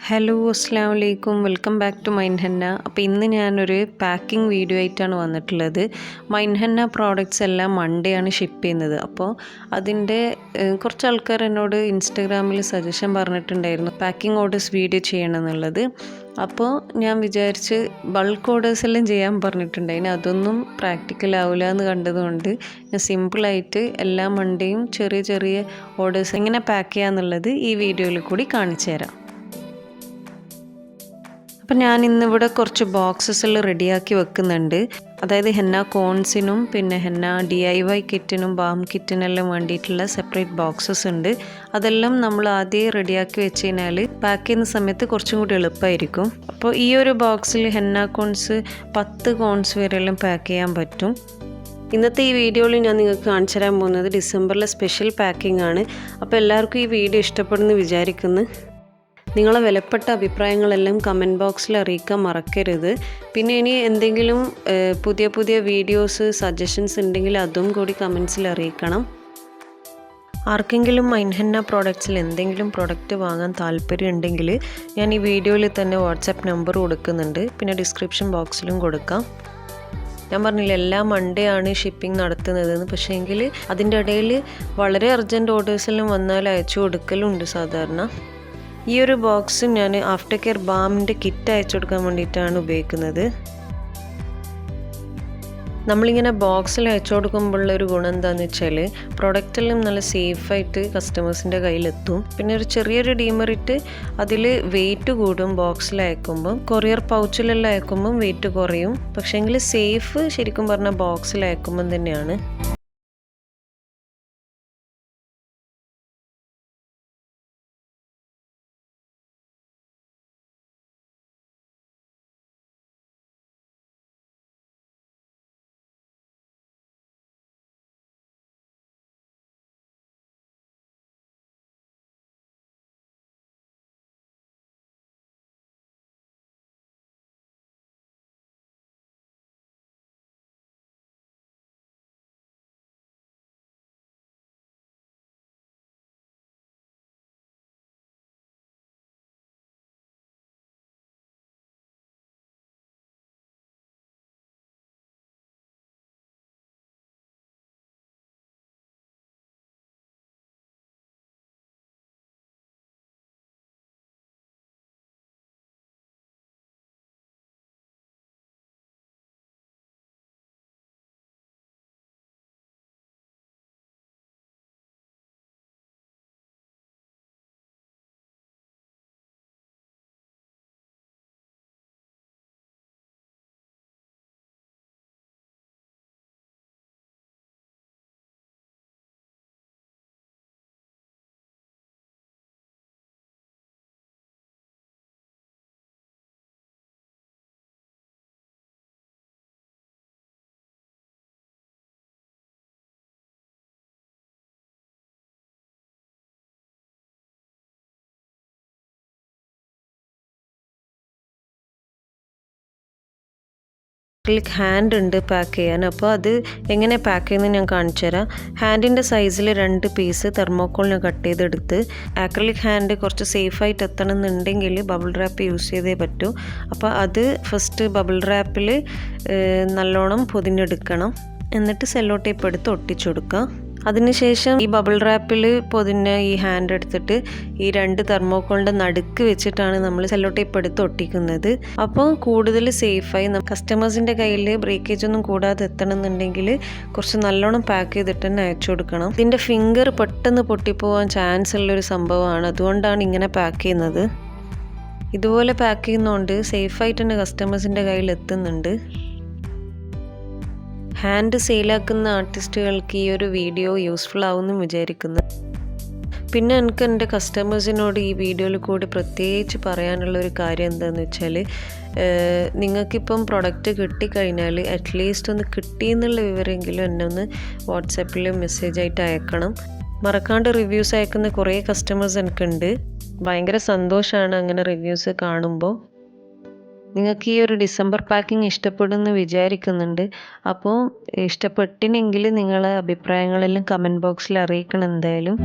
Hello അസ്സാം വലൈക്കും welcome back to mine henna. അപ്പോൾ ഇന്ന് ഞാനൊരു പാക്കിംഗ് വീഡിയോ ആയിട്ടാണ് വന്നിട്ടുള്ളത്. മൈൻ ഹെന്ന പ്രോഡക്റ്റ്സ് എല്ലാം മൺഡേ ആണ് ഷിപ്പ് ചെയ്യുന്നത്. അപ്പോൾ അതിൻ്റെ കുറച്ച് ആൾക്കാർ എന്നോട് ഇൻസ്റ്റാഗ്രാമിൽ സജഷൻ പറഞ്ഞിട്ടുണ്ടായിരുന്നു പാക്കിംഗ് ഓർഡേഴ്സ് വീഡിയോ ചെയ്യണം എന്നുള്ളത്. അപ്പോൾ ഞാൻ വിചാരിച്ച് ബൾക്ക് ഓർഡേഴ്സ് എല്ലാം ചെയ്യാൻ പറഞ്ഞിട്ടുണ്ടായിരുന്നു. അതൊന്നും പ്രാക്ടിക്കൽ ആവില്ല എന്ന് കണ്ടതുകൊണ്ട് ഞാൻ സിമ്പിളായിട്ട് എല്ലാ മൺഡേയും ചെറിയ ചെറിയ ഓർഡേഴ്സ് എങ്ങനെ പാക്ക് ചെയ്യാന്നുള്ളത് ഈ വീഡിയോയിൽ കൂടി കാണിച്ചു തരാം. അപ്പം ഞാൻ ഇന്നിവിടെ കുറച്ച് ബോക്സസ് റെഡിയാക്കി വെക്കുന്നുണ്ട്. അതായത് ഹെന്ന കോൺസിനും പിന്നെ ഹെന്ന DIY കിറ്റിനും ബാം കിറ്റിനെല്ലാം വേണ്ടിയിട്ടുള്ള സെപ്പറേറ്റ് ബോക്സസ് ഉണ്ട്. അതെല്ലാം നമ്മൾ ആദ്യം റെഡിയാക്കി വെച്ച് കഴിഞ്ഞാൽ പാക്ക് ചെയ്യുന്ന സമയത്ത് കുറച്ചും കൂടി എളുപ്പമായിരിക്കും. അപ്പോൾ ഈ ഒരു ബോക്സിൽ ഹെന്ന കോൺസ് 10 കോൺസ് വരെയെല്ലാം പാക്ക് ചെയ്യാൻ പറ്റും. ഇന്നത്തെ ഈ വീഡിയോയിൽ ഞാൻ നിങ്ങൾക്ക് കാണിച്ചു തരാൻ പോകുന്നത് ഡിസംബറിലെ സ്പെഷ്യൽ പാക്കിംഗ് ആണ്. അപ്പോൾ എല്ലാവർക്കും ഈ വീഡിയോ ഇഷ്ടപ്പെടുമെന്ന് വിചാരിക്കുന്നു. നിങ്ങളെ വിലപ്പെട്ട അഭിപ്രായങ്ങളെല്ലാം കമൻറ്റ് ബോക്സിൽ അറിയിക്കാൻ മറക്കരുത്. പിന്നെ ഇനി എന്തെങ്കിലും പുതിയ പുതിയ വീഡിയോസ് സജഷൻസ് ഉണ്ടെങ്കിൽ അതും കൂടി കമൻസിൽ അറിയിക്കണം. ആർക്കെങ്കിലും മൈൻ ഹെന്ന പ്രോഡക്റ്റ്സിൽ എന്തെങ്കിലും പ്രൊഡക്റ്റ് വാങ്ങാൻ താല്പര്യം ഉണ്ടെങ്കിൽ ഞാൻ ഈ വീഡിയോയിൽ തന്നെ വാട്സാപ്പ് നമ്പർ കൊടുക്കുന്നുണ്ട്. പിന്നെ ഡിസ്ക്രിപ്ഷൻ ബോക്സിലും കൊടുക്കാം. ഞാൻ പറഞ്ഞില്ല എല്ലാ മൺഡേ ആണ് ഷിപ്പിംഗ് നടത്തുന്നതെന്ന്. പക്ഷേ എങ്കിൽ അതിൻ്റെ ഇടയിൽ വളരെ അർജൻറ്റ് ഓർഡേഴ്സെല്ലാം വന്നാൽ അയച്ചു കൊടുക്കലുണ്ട് സാധാരണ. ഈ ഒരു ബോക്സ് ഞാൻ ആഫ്റ്റർ കെയർ ബാമിൻ്റെ കിറ്റ് അയച്ചു കൊടുക്കാൻ വേണ്ടിയിട്ടാണ് ഉപയോഗിക്കുന്നത്. നമ്മളിങ്ങനെ ബോക്സിൽ അയച്ചു കൊടുക്കുമ്പോഴുള്ള ഒരു ഗുണം എന്താണെന്ന് വെച്ചാൽ പ്രൊഡക്റ്റെല്ലാം നല്ല സേഫായിട്ട് കസ്റ്റമേഴ്സിൻ്റെ കയ്യിലെത്തും. പിന്നെ ഒരു ചെറിയൊരു ഡീമെറിറ്റ് അതിൽ വെയിറ്റ് കൂടും. ബോക്സിൽ അയക്കുമ്പം കൊറിയർ പൗച്ചിലെല്ലാം അയക്കുമ്പം വെയിറ്റ് കുറയും. പക്ഷേങ്കിൽ സേഫ് ശരിക്കും പറഞ്ഞാൽ ബോക്സിൽ അയക്കുമ്പം തന്നെയാണ്. ആക്രിലിക് ഹാൻഡ് ഉണ്ട് പാക്ക് ചെയ്യാൻ. അപ്പോൾ അത് എങ്ങനെ പാക്ക് ചെയ്യുന്നത് ഞാൻ കാണിച്ചു തരാം. ഹാൻഡിൻ്റെ സൈസിൽ 2 പീസ് തെർമോക്കോൾ ഞാൻ കട്ട് ചെയ്തെടുത്ത്. ആക്രിലിക് ഹാൻഡ് കുറച്ച് സേഫായിട്ട് എത്തണം എന്നുണ്ടെങ്കിൽ ബബിൾ റാപ്പ് യൂസ് ചെയ്തേ പറ്റൂ. അപ്പോൾ അത് ഫസ്റ്റ് ബബിൾ റാപ്പിൽ നല്ലോണം പൊതിഞ്ഞെടുക്കണം. എന്നിട്ട് സെല്ലോ ടേപ്പ് എടുത്ത് ഒട്ടിച്ചു കൊടുക്കുക. അതിനുശേഷം ഈ ബബിൾ റാപ്പിൽ പൊതിഞ്ഞ ഈ ഹാൻഡ് എടുത്തിട്ട് ഈ 2 തെർമോക്കോളിൻ്റെ നടുക്ക് വെച്ചിട്ടാണ് നമ്മൾ സെല്ലോ ടേപ്പ് എടുത്ത് ഒട്ടിക്കുന്നത്. അപ്പോൾ കൂടുതൽ സേഫായി കസ്റ്റമേഴ്സിൻ്റെ കയ്യിൽ ബ്രേക്കേജ് ഒന്നും കൂടാതെ എത്തണം എന്നുണ്ടെങ്കിൽ കുറച്ച് നല്ലോണം പാക്ക് ചെയ്തിട്ട് തന്നെ അയച്ചു കൊടുക്കണം. ഇതിൻ്റെ ഫിംഗർ പെട്ടെന്ന് പൊട്ടിപ്പോവാൻ ചാൻസ് ഉള്ളൊരു സംഭവമാണ്. അതുകൊണ്ടാണ് ഇങ്ങനെ പാക്ക് ചെയ്യുന്നത്. ഇതുപോലെ പാക്ക് ചെയ്യുന്നതുകൊണ്ട് സേഫായിട്ട് തന്നെ കസ്റ്റമേഴ്സിൻ്റെ കയ്യിൽ എത്തുന്നുണ്ട്. ഹാൻഡ് സെയിലാക്കുന്ന ആർട്ടിസ്റ്റുകൾക്ക് ഈ ഒരു വീഡിയോ യൂസ്ഫുൾ ആവുമെന്ന് വിചാരിക്കുന്നു. പിന്നെ എനിക്ക് എൻ്റെ കസ്റ്റമേഴ്സിനോട് ഈ വീഡിയോയിൽ കൂടി പ്രത്യേകിച്ച് പറയാനുള്ളൊരു കാര്യം എന്താണെന്ന് വെച്ചാൽ നിങ്ങൾക്കിപ്പം പ്രൊഡക്റ്റ് കിട്ടിക്കഴിഞ്ഞാൽ അറ്റ്ലീസ്റ്റ് ഒന്ന് കിട്ടിയെന്നുള്ള വിവരമെങ്കിലും എന്നെ ഒന്ന് വാട്സാപ്പിൽ മെസ്സേജായിട്ട് അയക്കണം. മറക്കാണ്ട് റിവ്യൂസ് അയക്കുന്ന കുറേ കസ്റ്റമേഴ്സ് എനിക്കുണ്ട്. ഭയങ്കര സന്തോഷമാണ് അങ്ങനെ റിവ്യൂസ് കാണുമ്പോൾ. നിങ്ങൾക്ക് ഈ ഒരു ഡിസംബർ പാക്കിംഗ് ഇഷ്ടപ്പെടുമെന്ന് വിചാരിക്കുന്നുണ്ട്. അപ്പോൾ ഇഷ്ടപ്പെട്ടിനെങ്കിൽ നിങ്ങളെ അഭിപ്രായങ്ങളെല്ലാം കമൻറ്റ് ബോക്സിൽ അറിയിക്കണം. എന്തായാലും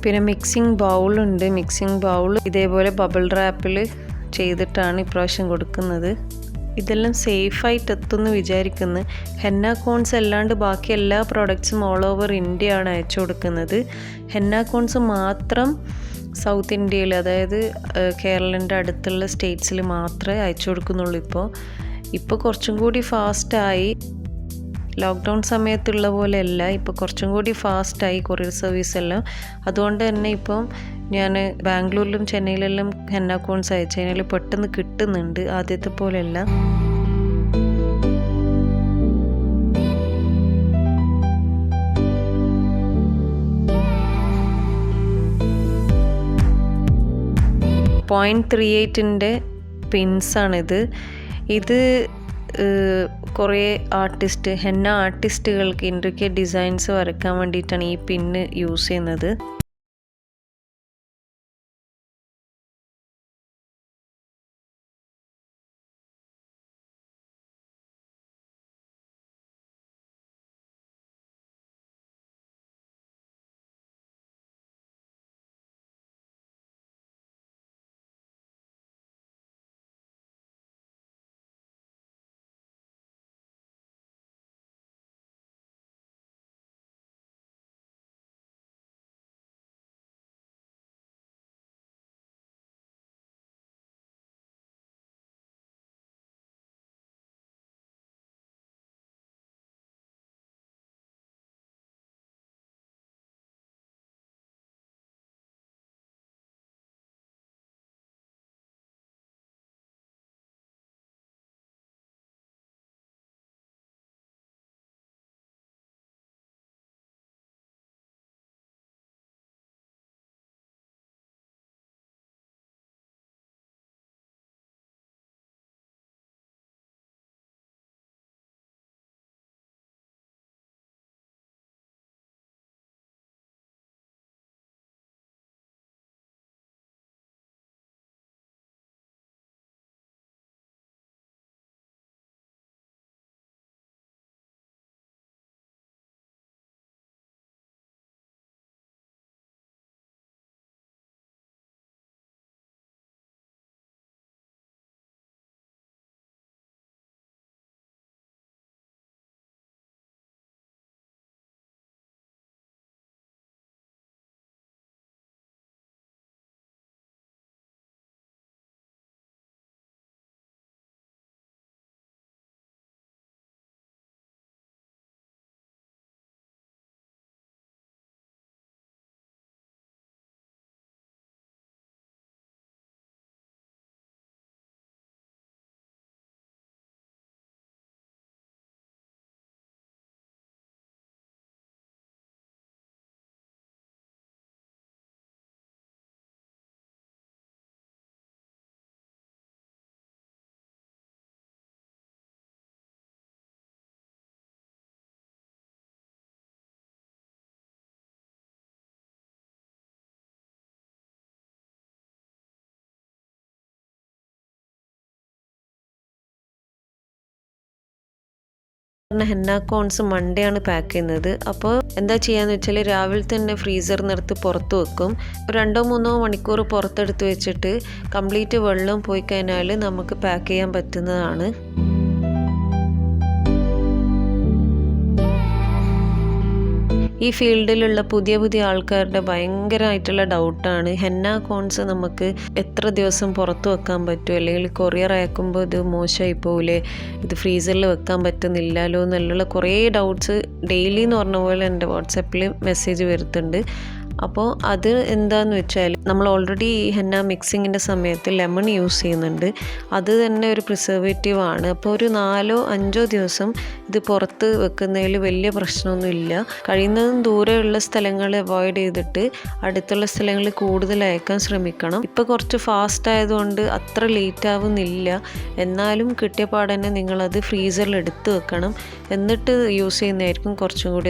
പിന്നെ മിക്സിംഗ് ബൗളുണ്ട്. മിക്സിംഗ് ബൗൾ ഇതേപോലെ ബബിൾ റാപ്പിൽ ചെയ്തിട്ടാണ് ഇപ്രാവശ്യം കൊടുക്കുന്നത്. ഇതെല്ലാം സേഫായിട്ട് എത്തുമെന്ന് വിചാരിക്കുന്നു. ഹെന്ന കോൺസ് അല്ലാണ്ട് ബാക്കി എല്ലാ പ്രോഡക്ട്സും ഓൾ ഓവർ ഇന്ത്യ ആണ് അയച്ചു കൊടുക്കുന്നത്. ഹെന്ന കോൺസ് മാത്രം സൗത്ത് ഇന്ത്യയിൽ, അതായത് കേരളൻ്റെ അടുത്തുള്ള സ്റ്റേറ്റ്സിൽ മാത്രമേ അയച്ചു കൊടുക്കുന്നുള്ളൂ. ഇപ്പോൾ കുറച്ചും കൂടി ഫാസ്റ്റായി. ലോക്ക്ഡൗൺ സമയത്തുള്ള പോലെയല്ല, ഇപ്പോൾ കുറച്ചും കൂടി ഫാസ്റ്റായി കൊറിയർ സർവീസ് എല്ലാം. അതുകൊണ്ട് തന്നെ ഇപ്പം ഞാൻ ബാംഗ്ലൂരിലും ചെന്നൈയിലെല്ലാം ഹെന്ന കോൺസ് അയച്ചു കഴിഞ്ഞാൽ പെട്ടെന്ന് കിട്ടുന്നുണ്ട്, ആദ്യത്തെ പോലെയല്ല. .38 പിൻസാണിത്. ഇത് കുറേ ഹെന്ന ആർട്ടിസ്റ്റുകൾക്ക് ഇൻട്രിക്കേറ്റ് ഡിസൈൻസ് വരയ്ക്കാൻ വേണ്ടിയിട്ടാണ് ഈ പിന്ന് യൂസ് ചെയ്യുന്നത്. ഹെന്ന കോൺസ് മൺഡേ ആണ് പാക്ക് ചെയ്യുന്നത്. അപ്പോൾ എന്താ ചെയ്യാന്ന് വെച്ചാൽ രാവിലെ തന്നെ ഫ്രീസറിനടുത്ത് പുറത്ത് വെക്കും. 2-3 മണിക്കൂർ പുറത്തെടുത്ത് വെച്ചിട്ട് കംപ്ലീറ്റ് വെള്ളം പോയി കഴിഞ്ഞാൽ നമുക്ക് പാക്ക് ചെയ്യാൻ പറ്റുന്നതാണ്. ഈ ഫീൽഡിലുള്ള പുതിയ ആൾക്കാരുടെ ഭയങ്കരമായിട്ടുള്ള ഡൗട്ടാണ്, ഹെന്ന കോൺസ് നമുക്ക് എത്ര ദിവസം പുറത്ത് വെക്കാൻ പറ്റും, അല്ലെങ്കിൽ കൊറിയർ അയക്കുമ്പോൾ ഇത് മോശമായി പോകില്ലേ, ഇത് ഫ്രീസറിൽ വെക്കാൻ പറ്റുന്നില്ലല്ലോ എന്നുള്ള കുറേ ഡൗട്ട്സ് ഡെയിലി എന്ന് പറഞ്ഞ പോലെ എൻ്റെ വാട്സാപ്പിൽ മെസ്സേജ് വരുത്തുന്നുണ്ട്. അപ്പോൾ അത് എന്താണെന്ന് വെച്ചാൽ നമ്മൾ ഓൾറെഡി ഈ ഹെന്ന മിക്സിങ്ങിൻ്റെ സമയത്ത് ലെമൺ യൂസ് ചെയ്യുന്നുണ്ട്. അത് തന്നെ ഒരു പ്രിസർവേറ്റീവ് ആണ്. അപ്പോൾ ഒരു 4-5 ദിവസം ഇത് പുറത്ത് വെക്കുന്നതിൽ വലിയ പ്രശ്നമൊന്നുമില്ല. കഴിയുന്നതും ദൂരെയുള്ള സ്ഥലങ്ങൾ അവോയ്ഡ് ചെയ്തിട്ട് അടുത്തുള്ള സ്ഥലങ്ങളിൽ കൂടുതൽ അയക്കാൻ ശ്രമിക്കണം. ഇപ്പോൾ കുറച്ച് ഫാസ്റ്റ് ആയതുകൊണ്ട് അത്ര ലേറ്റ് ആവുന്നില്ല. എന്നാലും കിട്ടിയ പാടന്നെ നിങ്ങളത് ഫ്രീസറിൽ എടുത്ത് വെക്കണം. എന്നിട്ട് യൂസ് ചെയ്യുന്നതായിരിക്കും കുറച്ചും കൂടി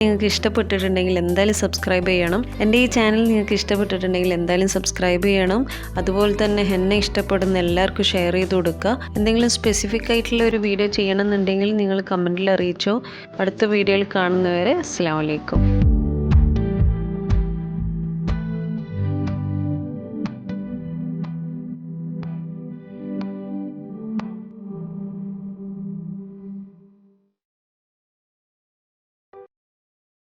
നിങ്ങൾക്ക് ഇഷ്ടപ്പെട്ടിട്ടുണ്ടെങ്കിൽ എന്തായാലും സബ്സ്ക്രൈബ് ചെയ്യണം. എൻ്റെ ഈ ചാനൽ നിങ്ങൾക്ക് ഇഷ്ടപ്പെട്ടിട്ടുണ്ടെങ്കിൽ എന്തായാലും സബ്സ്ക്രൈബ് ചെയ്യണം. അതുപോലെ തന്നെ എന്നെ ഇഷ്ടപ്പെടുന്ന എല്ലാവർക്കും ഷെയർ ചെയ്ത് കൊടുക്കുക. എന്തെങ്കിലും സ്പെസിഫിക് ആയിട്ടുള്ള ഒരു വീഡിയോ ചെയ്യണമെന്നുണ്ടെങ്കിൽ നിങ്ങൾ കമൻറ്റിൽ അറിയിച്ചോ. അടുത്ത വീഡിയോയിൽ കാണുന്നവരെ അസ്സലാമു അലൈക്കും.